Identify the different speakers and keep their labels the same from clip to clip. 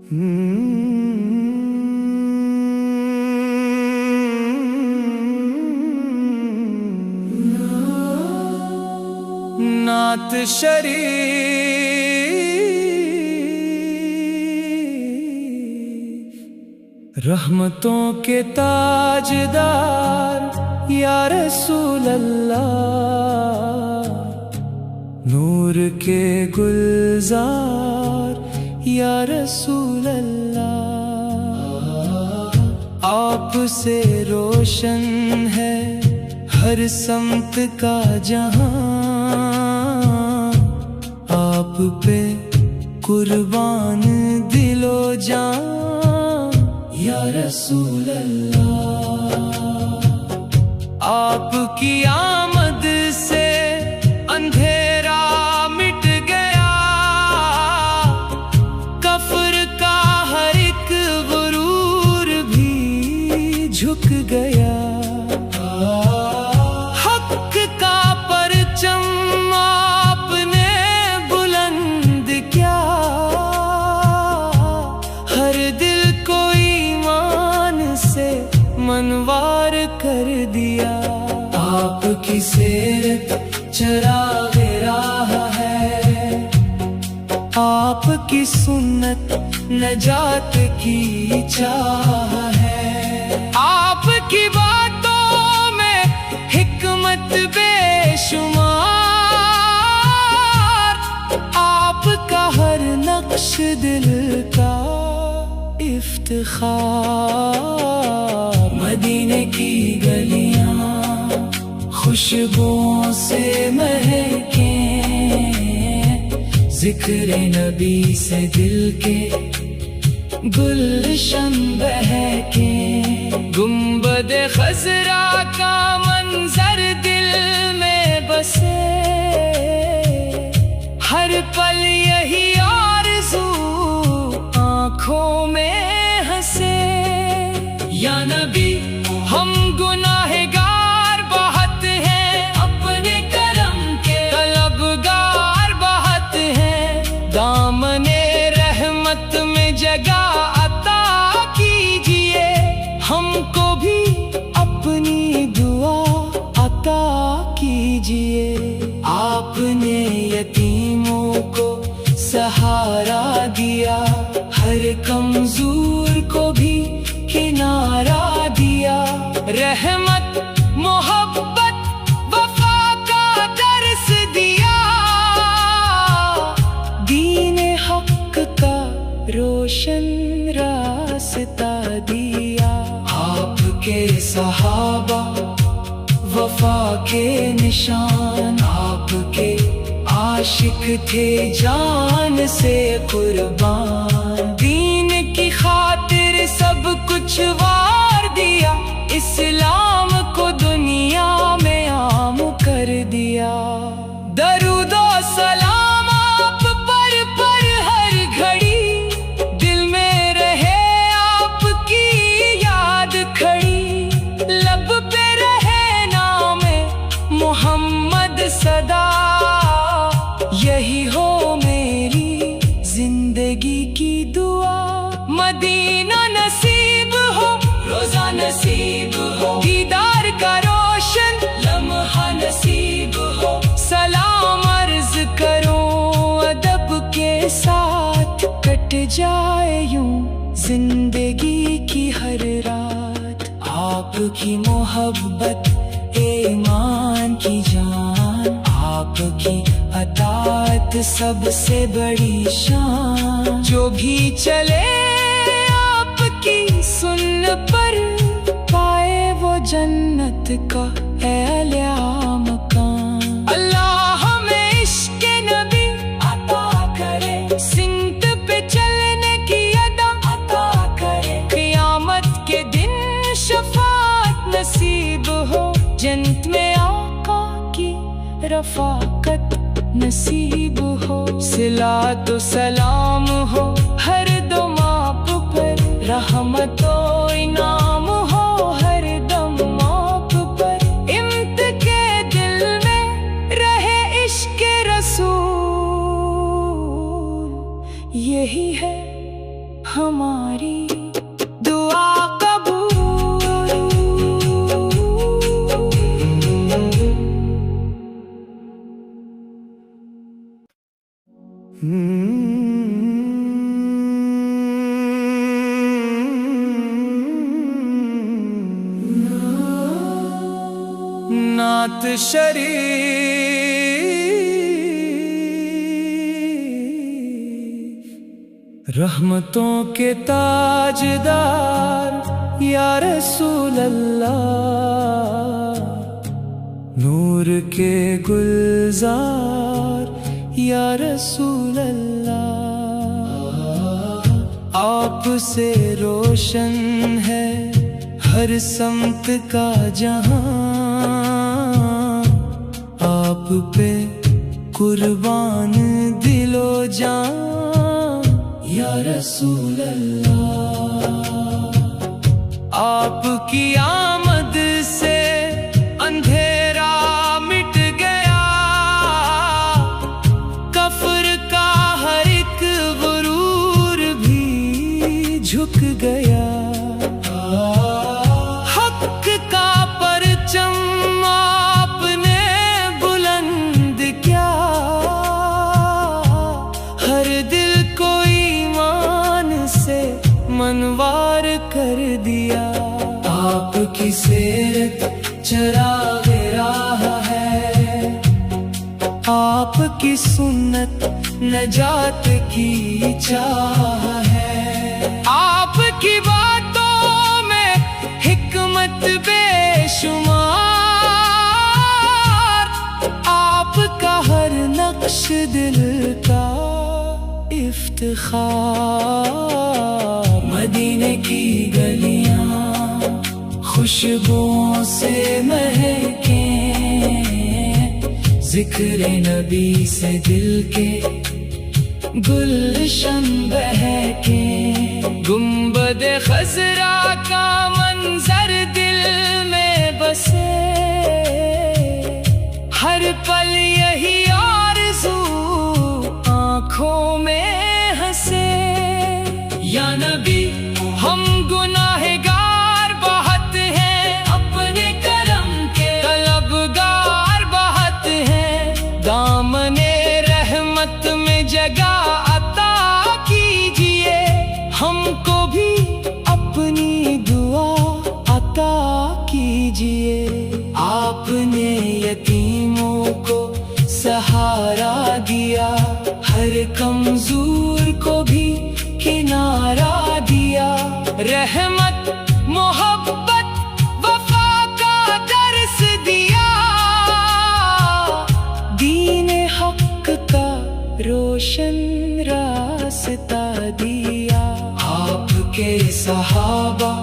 Speaker 1: नात शरीफ रहमतों के ताजदार या रसूल अल्लाह, नूर के गुलजार या रसूल अल्लाह। आपसे रोशन है हर समत का जहां, आप पे कुर्बान दिलो जान या रसूल अल्लाह। आपकी आमद से अंधेरा मिट गया, कफ्र का हर एक गुरूर भी झुक गया। हक का परचम आपने बुलंद किया, हर दिल को ईमान से मनवार कर दिया। आपकी सीरत चरागे राह है, आपकी सुन्नत नजात की चाह है। आपकी बातों में हिकमत बेशुमार, आपका हर नक्श दिल का इफ्तिखार। मदीने की गलियां खुशबुओं से महके, जिक्र नबी से दिल के गुलशन बहके। गुंबद खजरा का मंजर दिल में बसे, हर पल यही आरज़ू आँखों में हंसे। या नबी हम गुनाहगार बहुत हैं, अपने करम के तलबगार बहुत हैं। दामने रहमत में जगह अता कीजिए, हमको भी अपनी दुआ अता कीजिए। आपने यतीमों को सहारा दिया, हर कमजोर को भी किनारा दिया। रहमत मोहब्बत वफा का दर्स दिया, दीन हक का रोशन रास्ता दिया। आपके सहाबा वफा के निशान, आपके आशिक थे जान से कुर्बान। दीन की खातिर सब कुछ वार दिया, इस्लाम को दुनिया में आम कर दिया। दरूदो सलाम आप पर हर घड़ी, दिल में रहे आपकी याद खड़ी। लब पे रहे नाम मोहम्मद सदा, यही हो मेरी जिंदगी की दुआ। मदीना नसीब हो, रोजा नसीब हो, दीदार का रोशन लम्हा नसीब हो। सलाम अर्ज करो अदब के साथ, कट जाए यूं जिंदगी की हर रात। आपकी मोहब्बत ईमान की जान, आपकी अतात सबसे बड़ी शान। जो भी चले आपकी सुन्न पर, पाए वो जन्नत का एलिया मकान। अल्लाह हमें इश्क़ नबी अता करे, सिमत पे चलने की अदा अता करे। क़यामत के दिन शफ़ाअत नसीब हो, जन्नत में आका की रफ़ाकत नसीब हो। सिलातो सलाम हो हर दम आप पर, रहमतो इनाम हो हर दम आप पर। इम्त के दिल में रहे इश्क़ रसूल, यही है हमारी दुआ कबूल। नात शरीफ रहमतों के ताजदार या रसूल अल्लाह, नूर के गुलजार या रसूल अल्लाह। आपसे रोशन है हर समत का जहां, आप पे कुर्बान दिलो जान या रसूल अल्लाह। आपकी आमद से अंधेरा मिट गया, कफ्र का हर एक गुरूर भी झुक गया। हक का परचम आपने बुलंद किया, हर दिल को ईमान से मनवार कर दिया। आपकी सीरत चराग़े राह है, आपकी सुन्नत नजात की चाह है। आपकी बातों में हिकमत बेशुमार, आपका हर नक्श दिल का इफ्तिखार। मदीने की गलियां खुशबुओं से महके, जिक्र नबी से दिल के गुलशन बहके। गुंबद खजरा का मंजर दिल में बसे, हर पल यही आरज़ू आँखों में हंसे। या नबी हम गुनाहगार बहुत हैं, अपने करम के तलबगार बहुत हैं। दामने रहमत में जगह अता कीजिए, हमको भी अपनी दुआ अता कीजिए। आपने यतीमों को सहारा दिया, हर कमजोर को भी किनारा दिया। रहमत मोहब्बत वफा का दर्स दिया, दीन हक का रोशन रास्ता दिया। आपके सहाबा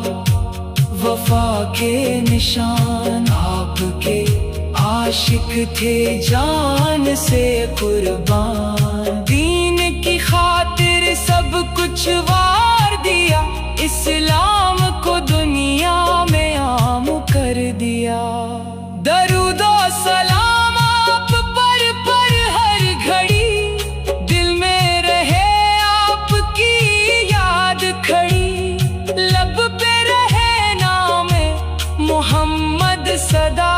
Speaker 1: वफा के निशान, आपके आशिक थे जान से कुर्बान। दीन की खातिर सब कुछ वार दिया, इस्लाम को दुनिया में आम कर दिया। दरूदो सलाम आप पर हर घड़ी, दिल में रहे आपकी याद खड़ी। लब पे रहे नाम मोहम्मद सदा,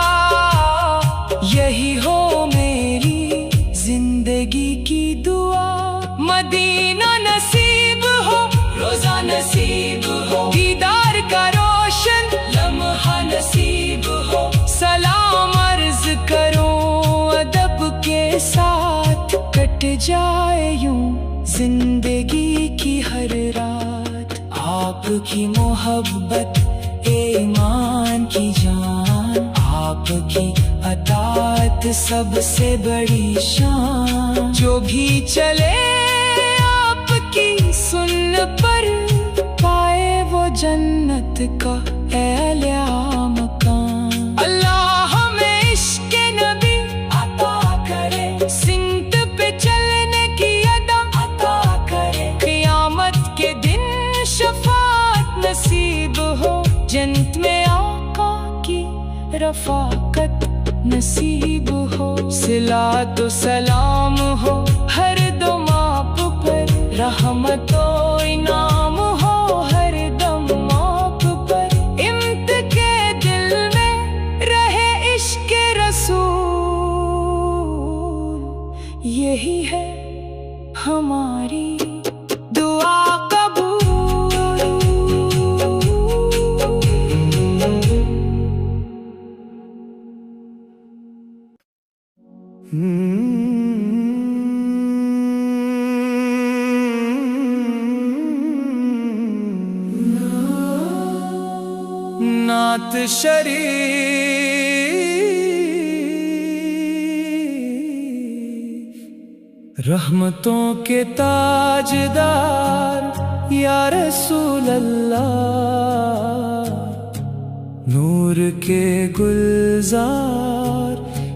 Speaker 1: यही हो मेरी जिंदगी की दुआ। मदीना नसीब हो, रोजा नसीब हो, दीदार का रोशन लम्हा नसीब हो। सलाम अर्ज करो अदब के साथ, कट जाए यूं जिंदगी की हर रात। आपकी मोहब्बत ईमान की जान, आपकी अतात सबसे बड़ी शान। जो भी चले आपकी सुन्न पर, पाए वो जन्नत का एलिया मकान। अल्लाह हमें इश्क़ नबी अता करे, सिमत पे चलने की अदा अता करे। क़यामत के दिन शफ़ाअत नसीब हो, जन्नत में आका की रफ़ाकत नसीब हो। सिलातो सलाम हो हर दो माप पर, रहमतो इनाम नात शरीफ रहमतों के ताजदार या रसूल अल्लाह, नूर के गुलजार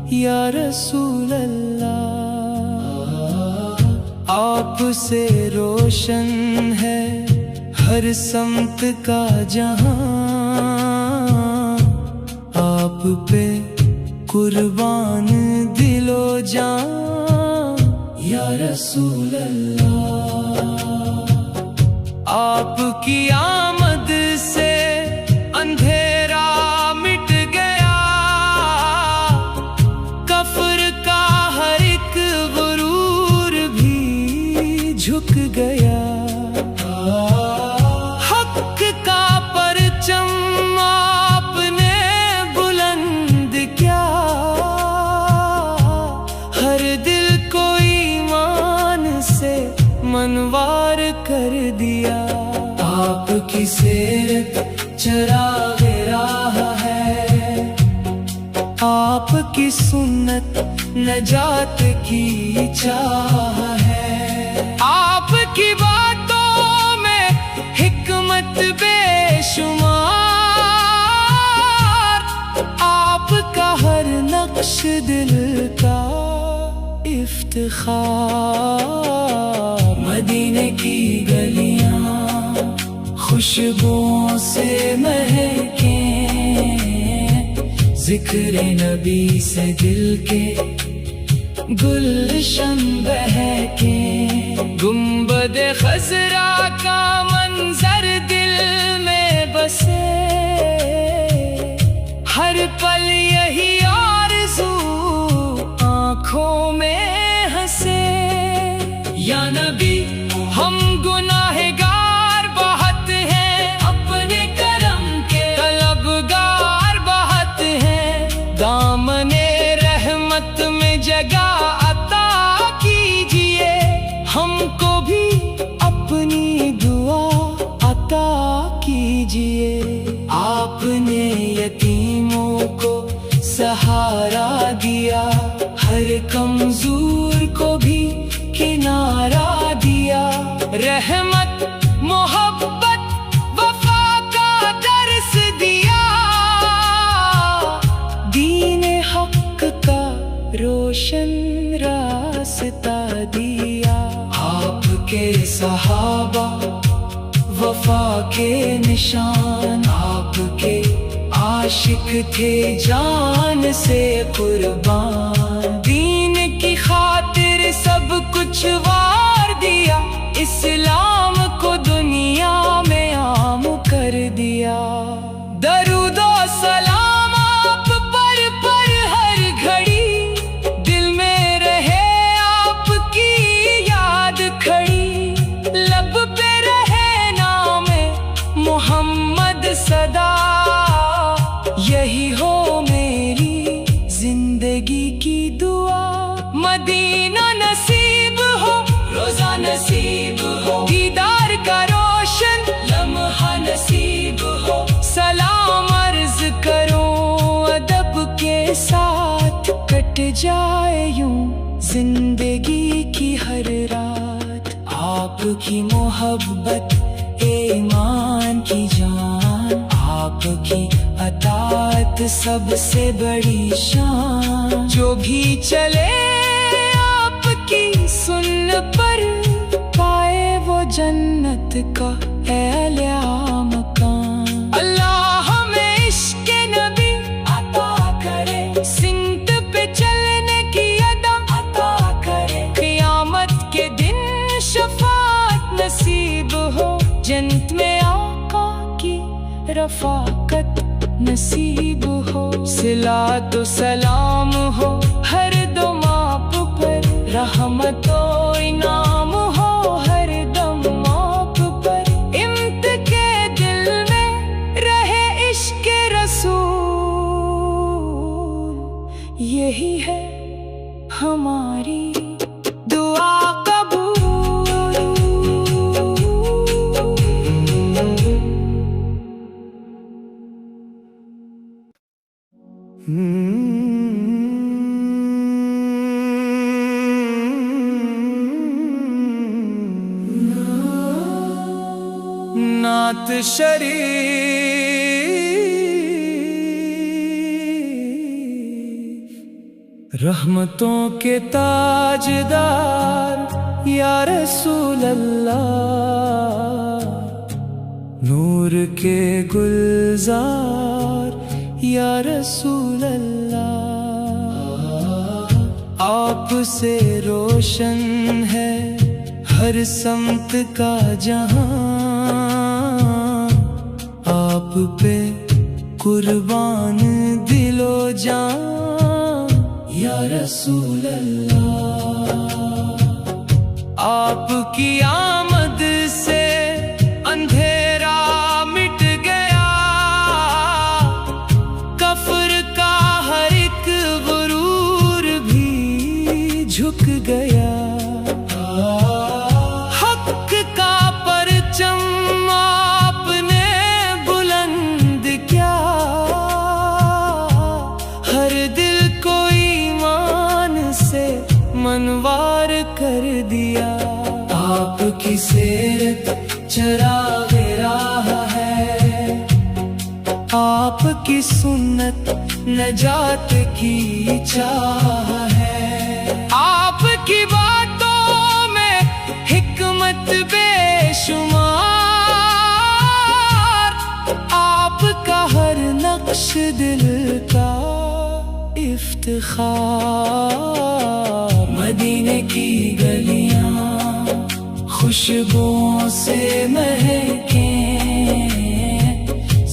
Speaker 1: या रसूल अल्लाह। आपसे रोशन है हर समत का जहां, आप पे कुर्बान दिलो जान या रसूल अल्लाह। आपकी आमद से अंधेरा मिट गया, कफ्र का हर एक गुरूर भी झुक गया। हक का परचम आपने बुलंद किया, हर दिल को ईमान से मनवार कर दिया। आपकी सीरत चरागे राह है, आपकी सुन्नत नजात की चाह है। आपकी बातों में हिकमत बेशुमार, आपका हर नक्श दिल का इफ्तिखार। मदीने की गलियां खुशबुओं से महके, जिक्र नबी से दिल के गुलशन बहके। गुंबद खजरा का मंजर दिल में बसे, हर पल यही आरज़ू आँखों में हंसे। या नबी हम गुनाहगार बहुत हैं, अपने करम के तलबगार बहुत हैं। दामने रहमत में जगह अता कीजिए, हमको भी अपनी दुआ अता कीजिए। आपने यतीमों को सहारा दिया, हर कमजोर को भी किनारा दिया। रहमत मोहब्बत वफा का दर्स दिया, दीन हक का रोशन रास्ता दिया। आपके सहाबा वफा के निशान, आपके आशिक थे जान से कुर्बान। दीन की खातिर सब कुछ वार दिया, इस्लाम को दुनिया में आम कर दिया। दरूदो सलाम आप पर हर घड़ी, दिल में रहे आपकी याद खड़ी। लब पे रहे नाम मोहम्मद सदा, यही हो मेरी जिंदगी की दुआ। मदीना नसीब हो, रोजा नसीब हो, दीदार का रोशन लम्हा नसीब हो। सलाम अर्ज करो अदब के साथ, कट जाए यूं जिंदगी की हर रात। आपकी मोहब्बत ईमान की जान, आपकी अतात सबसे बड़ी शान। जो भी चले आपकी सुन्न पर, पाए वो जन्नत का एला मकान। अल्लाह हमें इश्क़ नबी अता करे, सिंत पे चलने की अदा अता करे। क़यामत के दिन शफ़ाअत नसीब हो, जन्नत में आका की रफ़ाकत नसीब हो। सिलातो सलाम हो हर दो माप पर, रहमतो इनाम हो हर दम माप पर। इम्त के दिल में रहे इश्क़ रसूल, यही है हम नात शरीफ रहमतों के ताजदार या रसूल अल्लाह, नूर के गुलजार या रसूल अल्लाह। आपसे रोशन है हर समत का जहां, आप पे कुर्बान दिलो जान या रसूल अल्लाह। आपकी आमद से अंधेरा मिट गया, कफ्र का हर एक गुरूर भी झुक गया। हक का परचम आपने बुलंद किया, हर दिल को ईमान से मनवार कर दिया। आपकी सीरत चरागे राह है, आपकी सुन्नत नजात की चाह है। आपकी बातों में हिकमत बेशुमार, आपका हर नक्श दिल का इफ्तिखार। मदीने की गलियां खुशबुओं से महके,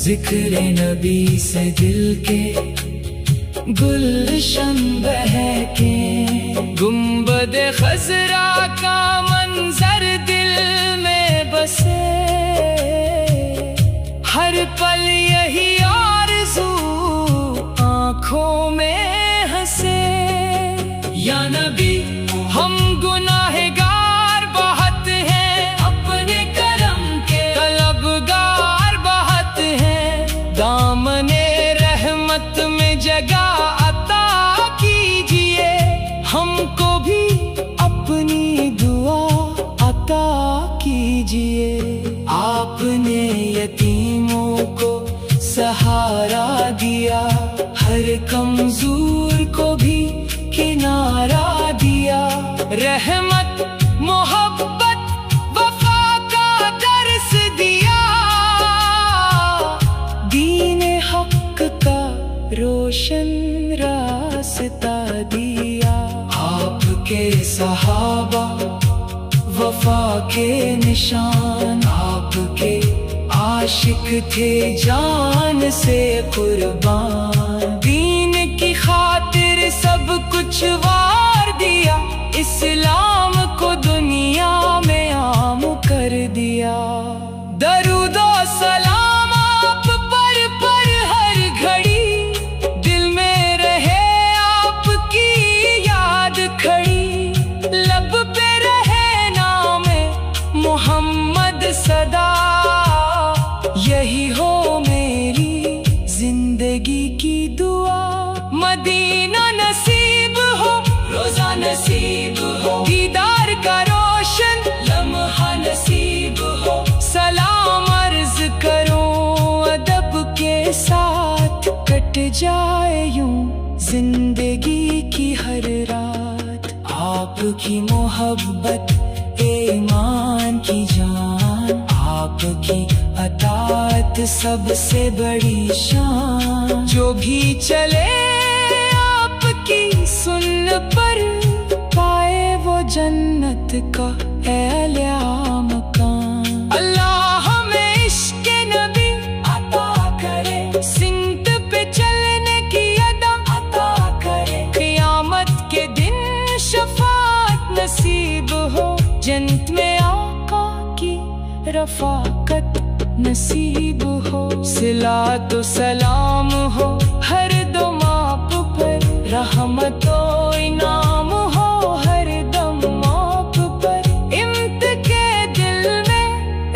Speaker 1: जिक्र नबी से दिल के गुलशन बहके। गुंबद खजरा का मंजर दिल में बसे, हर पल यही आरज़ू आँखों में हंसे। या नबी हम गुनाहगार बहुत हैं, अपने करम के तलबगार बहुत हैं। दामने रहमत में जगह अता कीजिए, हमको भी अपनी दुआ अता कीजिए। आपने यतीमों को सहारा दिया, हर कमजोर को भी किनारा दिया। रहमत मोहब्बत वफा का दर्स दिया, दीने हक का रोशन रास्ता दिया। आपके सहाबा वफा के निशान, आपके आशिक थे जान से कुर्बान। दीन की खातिर सब कुछ वार दिया, इस्लाम को दुनिया में आम कर दिया। दरूदो सलाम आप पर हर घड़ी, दिल में रहे आपकी याद खड़ी। लब पे रहे नाम मोहम्मद सदा, यही हो मेरी जिंदगी की दुआ। मदीना नसीब हो, रोजा नसीब हो, दीदार का रोशन लम्हा नसीब हो। सलाम अर्ज करो अदब के साथ, कट जाए यूं जिंदगी की हर रात। आपकी मोहब्बत ईमान की जान, आपकी अतात सबसे बड़ी शान। जो भी चले आपकी सुन्न पर, पाए वो जन्नत का एलिया मकान। अल्लाह हमें इश्क़ नबी अता करे, सिंत पे चलने की अदम अता करे। क़यामत के दिन शफाअत नसीब हो, जन्नत में आका की रफ़ाकत नसीब हो। सिलातो सलाम हो हर दम आप पर, रहमतो इनाम हो हर दम आप पर। इम्त के दिल में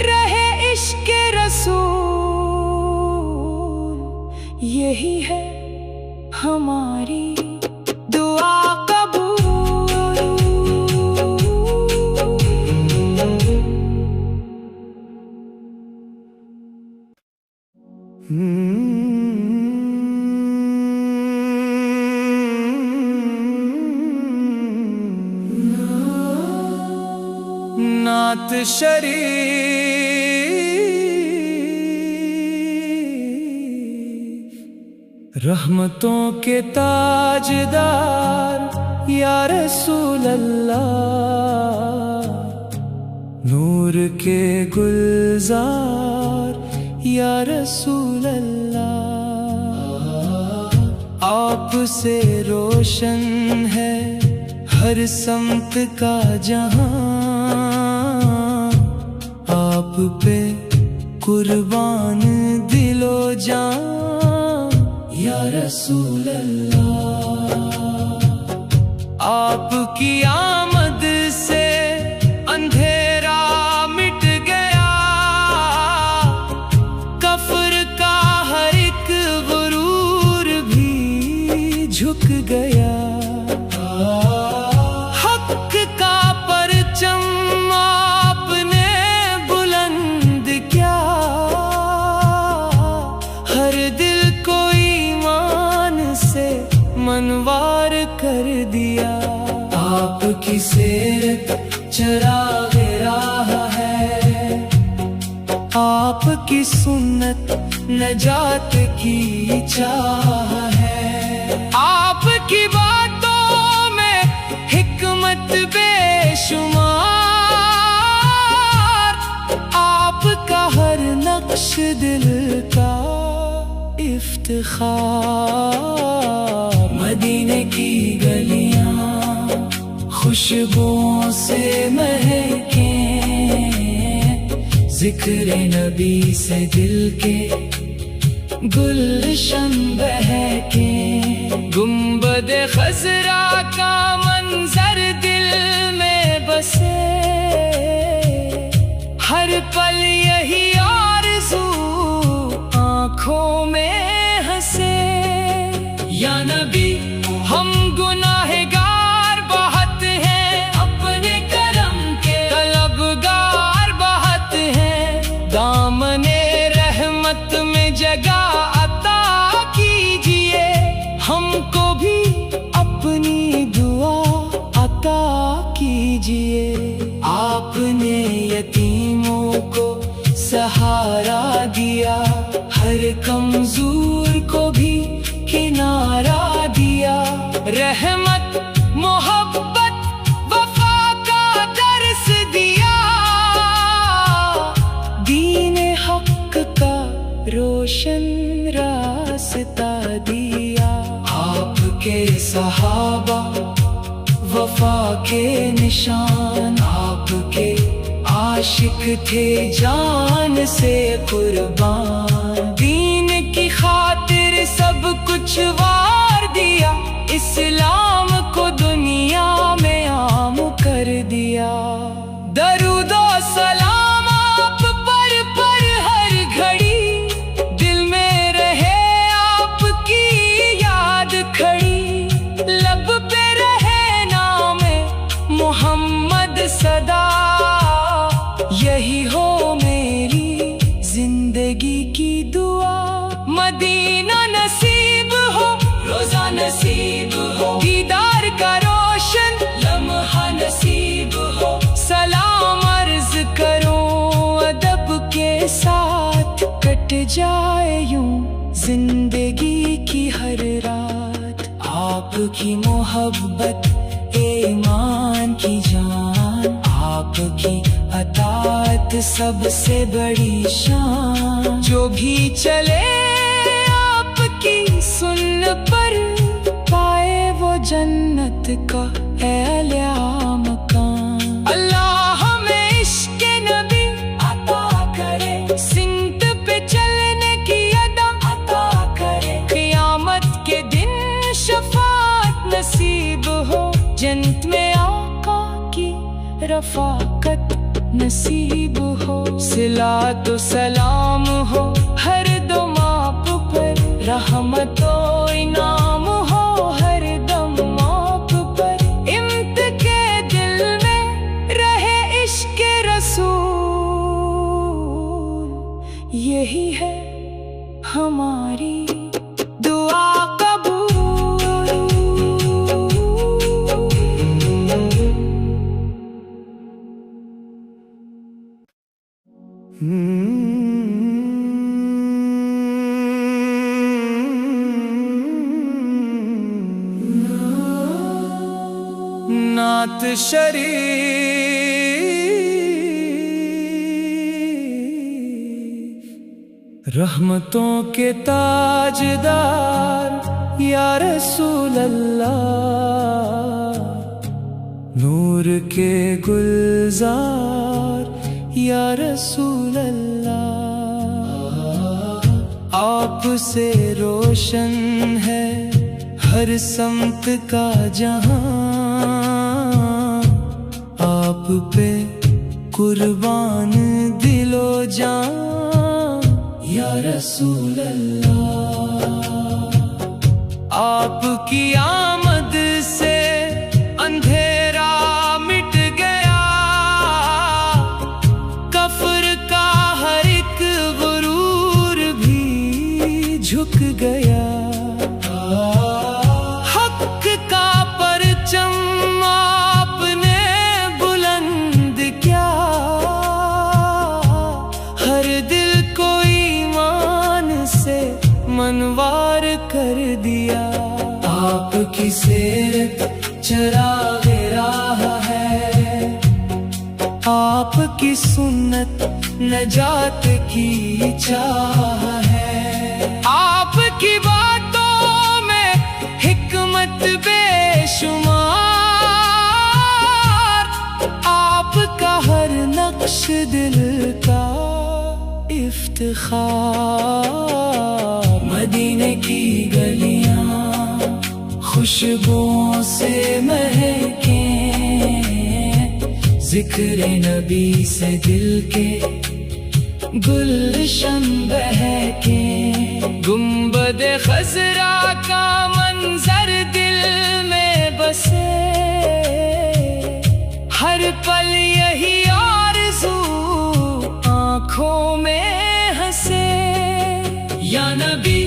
Speaker 1: रहे इश्क़ रसूल, यही है हम नात शरीफ रहमतों के ताजदार या रसूल अल्लाह, नूर के गुलजार या रसूल अल्लाह। आपसे रोशन है हर समत का जहां, आप पे कुर्बान दिलो जान या रसूल अल्लाह। आपकी आमद से अंधेरा मिट गया, कफ्र का हर एक गुरूर भी झुक गया। हक का परचम आपने बुलंद किया, हर दिल को ईमान से मनवार कर दिया। आपकी सीरत चरागे राह है, आपकी सुन्नत नजात की चाह है। आपकी बातों में हिकमत बेशुमार, आपका हर नक्श दिल का इफ्तिखार। मदीने की गलियां खुशबुओं से महके, जिक्र नबी से दिल के गुलशन बहके। गुंबद खजरा का मंजर दिल में बसे, हर पल यही आरज़ू आँखों में हंसे। या नबी हम गुनाहगार बहुत हैं, अपने करम के तलबगार बहुत हैं। दामने रहमत में जगह अता कीजिए, हमको भी अपनी दुआ अता कीजिए। आपने यतीमों को सहारा दिया, हर कमजोर को भी किनारा दिया। रहमत मोहब्बत वफा का दर्स दिया, दीन हक का रोशन रास्ता दिया। आपके सहाबा वफा के निशान, आपके आशिक थे जान से कुर्बान। दीन की खातिर सब कुछ वार दिया, इस्लाम को दुनिया में आम कर दिया। दरूदो सलाम आप पर हर घड़ी, दिल में रहे आपकी याद खड़ी। लब पे रहे नाम मोहम्मद सदा, यही हो मेरी जिंदगी की दुआ। मदीना नसीब हो, रोजा नसीब हो, दीदार का रोशन लम्हा नसीब हो। सलाम अर्ज करो अदब के साथ, कट जाए यूं जिंदगी की हर रात। आपकी मोहब्बत ईमान की जान, आपकी अतात सबसे बड़ी शान। जो भी चले आपकी सुन्न पर, पाए वो जन्नत का एला मकान। अल्लाह हमें इश्क़ नबी अता करे, सिमत पे चलने की अदा अता करे। क़यामत के दिन शफ़ाअत नसीब हो, जन्नत में आका की रफ़ाकत नसीब हो। सिलातो सलाम हो हर दम आप पर, रहमतो इनाम हो हर दम आप पर। इम्त के दिल में रहे इश्क़ रसूल, यही है हमारी दुआ कबूल। नात शरीफ रहमतों के ताजदार या रसूल अल्लाह, नूर के गुलजार या रसूल अल्लाह। आपसे रोशन है हर समत का जहां, आप पे कुर्बान दिलो जान या रसूल अल्लाह। आपकी आमद से अंधेरा मिट गया, कफ्र का हर एक गुरूर भी झुक गया। हक का परचम आपने बुलंद किया, हर दिल को ईमान से मनवार कर दिया। आपकी सीरत चरागे राह है, आपकी सुन्नत नजात की चाह है। आपकी बातों में हिकमत बेशुमार, आपका हर नक्श दिल का इफ्तिखार। मदीने की गलियां खुशबुओं से महके, जिक्र नबी से दिल के गुलशन बहके। गुंबद खजरा का मंजर दिल में बसे, हर पल यही आरज़ू आँखों में हंसे। या नबी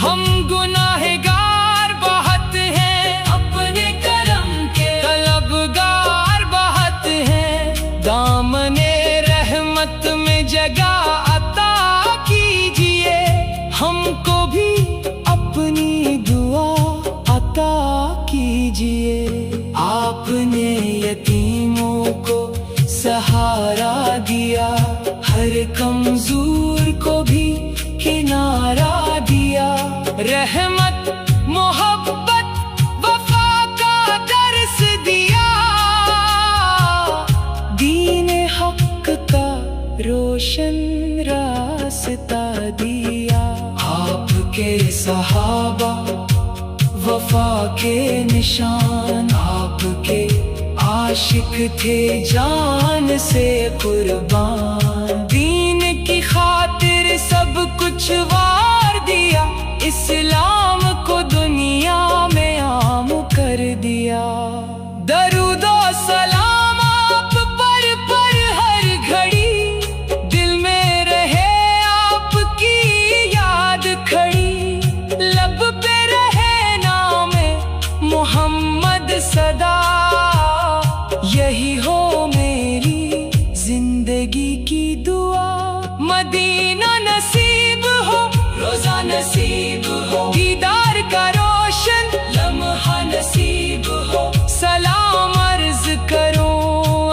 Speaker 1: हम गुनाहगार बहुत हैं, अपने करम के तलबगार बहुत हैं। दामने रहमत में जगह अता कीजिए, हमको भी अपनी दुआ अता कीजिए। आपने यतीमों को सहारा दिया, हर कमजोर को भी किनारा दिया। रहमत मोहब्बत वफा का दर्स दिया, दीन हक का रोशन रास्ता दिया। आपके सहाबा वफा के निशान, आपके आशिक थे जान से कुर्बान। दीन की खातिर सब कुछ वार दिया, इस्लाम को दुनिया में आम कर दिया। दरूदो सलाम आप पर हर घड़ी, दिल में रहे आपकी याद खड़ी। लब पे रहे नाम मोहम्मद सदा, यही हो मेरी जिंदगी की दुआ। मदीना नसीब हो, रोजा नसीब हो, दीदार का रोशन लम्हा नसीब हो। सलाम अर्ज करो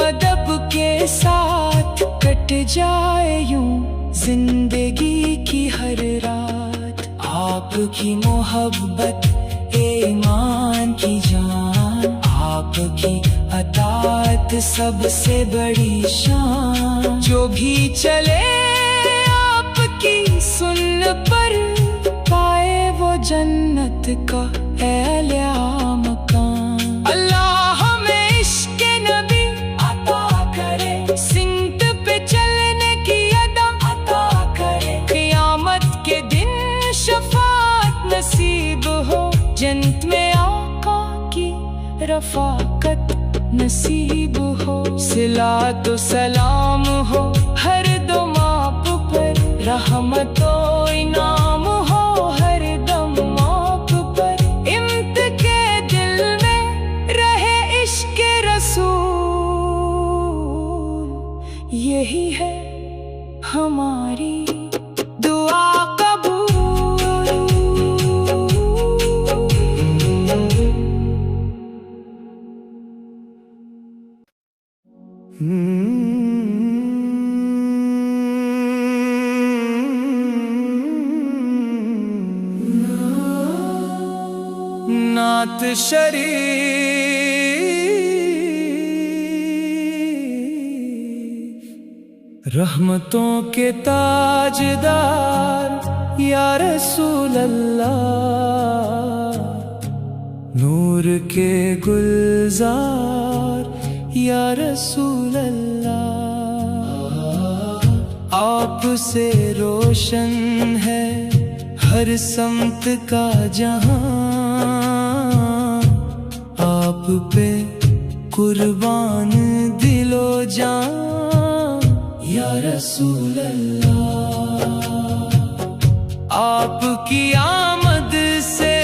Speaker 1: अदब के साथ, कट जाए यूं जिंदगी की हर रात। आपकी मोहब्बत ईमान की जान, आपकी अतात सबसे बड़ी शान। जो भी चले आपकी सुन्न पर, पाए वो जन्नत का एला मकान। अल्लाह हमें इश्क़ नबी अता करे, सिमत पे चलने की अदा अता करे। क़यामत के दिन शफ़ाअत नसीब हो, जन्नत में आका की रफ़ाकत नसीब हो। सिलातो सलाम हो हर दो माप पर, रहमतो इनाम हमारी दुआ कबूल। नात शरीफ रहमतों के ताजदार या रसूल अल्लाह, नूर के गुलजार या रसूल अल्लाह। आपसे रोशन है हर समत का जहां, आप पे कुर्बान दिलो जान या रसूल अल्लाह। आपकी आमद से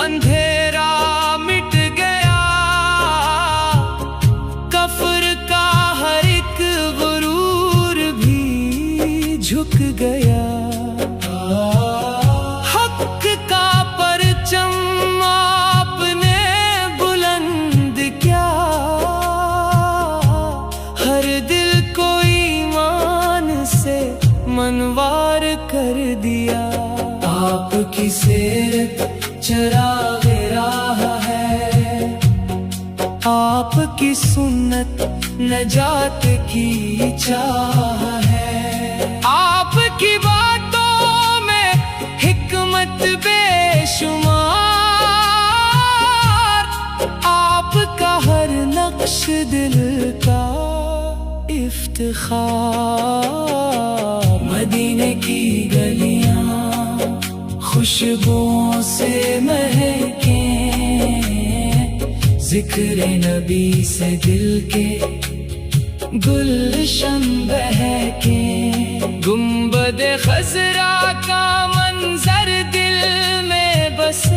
Speaker 1: अंधेरा मिट गया, कफ्र का हर एक गुरूर भी झुक गया। हक का परचम आपने बुलंद किया, हर दिल को ईमान से मनवार कर दिया। आपकी सीरत चरागे राह है, आपकी सुन्नत नजात की चाह है। आपकी बातों में हिकमत बेशुमार, आपका हर नक्श दिल का इफ्तिखार। मदीने की गलियां खुशबुओं से महके, जिक्र नबी से दिल के गुलशन बहके। गुंबद खजरा का मंजर दिल में बसे।